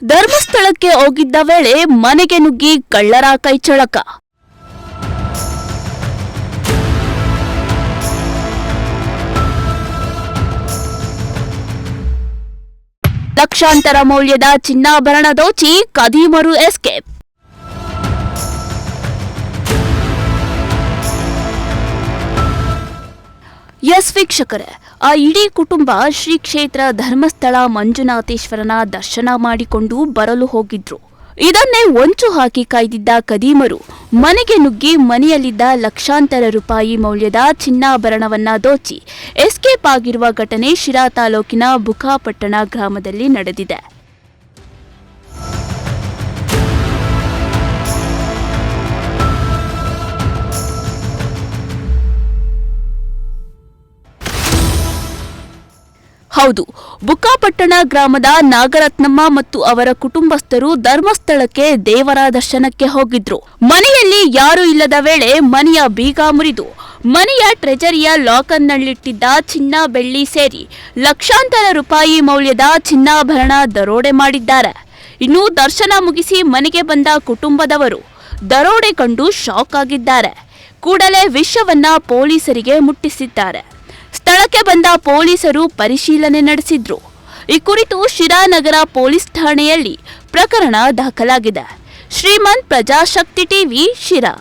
ಧರ್ಮಸ್ಥಳಕ್ಕೆ ಹೋಗಿದ್ದ ವೇಳೆ ಮನೆಗೆ ನುಗ್ಗಿ ಕಳ್ಳರ ಕೈಚಳಕ. ಲಕ್ಷಾಂತರ ಮೌಲ್ಯದ ಚಿನ್ನಾಭರಣ ದೋಚಿ ಖದೀಮರು ಎಸ್ಕೇಪ್. ಎಸ್ ವೀಕ್ಷಕರೇ, ಆ ಇಡೀ ಕುಟುಂಬ ಶ್ರೀ ಕ್ಷೇತ್ರ ಧರ್ಮಸ್ಥಳ ಮಂಜುನಾಥೇಶ್ವರನ ದರ್ಶನ ಮಾಡಿಕೊಂಡು ಬರಲು ಹೋಗಿದ್ರು. ಇದನ್ನೇ ಹೊಂಚು ಹಾಕಿ ಕಾಯ್ದಿದ್ದ ಖದೀಮರು ಮನೆಗೆ ನುಗ್ಗಿ ಮನೆಯಲ್ಲಿದ್ದ ಲಕ್ಷಾಂತರ ರೂಪಾಯಿ ಮೌಲ್ಯದ ಚಿನ್ನಾಭರಣವನ್ನ ದೋಚಿ ಎಸ್ಕೇಪ್ ಆಗಿರುವ ಘಟನೆ ಶಿರಾ ತಾಲೂಕಿನ ಬುಕ್ಕಾಪಟ್ಟಣ ಗ್ರಾಮದಲ್ಲಿ ನಡೆದಿದೆ. ಹೌದು, ಬುಕ್ಕಾಪಟ್ಟಣ ಗ್ರಾಮದ ನಾಗರತ್ನಮ್ಮ ಮತ್ತು ಅವರ ಕುಟುಂಬಸ್ಥರು ಧರ್ಮಸ್ಥಳಕ್ಕೆ ದೇವರ ದರ್ಶನಕ್ಕೆ ಹೋಗಿದ್ರು. ಮನೆಯಲ್ಲಿ ಯಾರೂ ಇಲ್ಲದ ವೇಳೆ ಮನೆಯ ಬೀಗ ಮುರಿದು ಮನೆಯ ಟ್ರೆಜರಿಯ ಲಾಕರ್ನಲ್ಲಿಟ್ಟಿದ್ದ ಚಿನ್ನ ಬೆಳ್ಳಿ ಸೇರಿ ಲಕ್ಷಾಂತರ ರೂಪಾಯಿ ಮೌಲ್ಯದ ಚಿನ್ನಾಭರಣ ದರೋಡೆ ಮಾಡಿದ್ದಾರೆ. ಇನ್ನು ದರ್ಶನ ಮುಗಿಸಿ ಮನೆಗೆ ಬಂದ ಕುಟುಂಬದವರು ದರೋಡೆ ಕಂಡು ಶಾಕ್ ಆಗಿದ್ದಾರೆ. ಕೂಡಲೇ ವಿಷಯವನ್ನ ಪೊಲೀಸರಿಗೆ ಮುಟ್ಟಿಸಿದ್ದಾರೆ. ಸ್ಥಳಕ್ಕೆ ಬಂದ ಪೊಲೀಸರು ಪರಿಶೀಲನೆ ನಡೆಸಿದ್ರು. ಈ ಕುರಿತು ಶಿರಾನಗರ ಪೊಲೀಸ್ ಠಾಣೆಯಲ್ಲಿ ಪ್ರಕರಣ ದಾಖಲಾಗಿದೆ. ಶ್ರೀಮಂತ್ ಪ್ರಜಾಶಕ್ತಿ ಟಿವಿ ಶಿರಾ.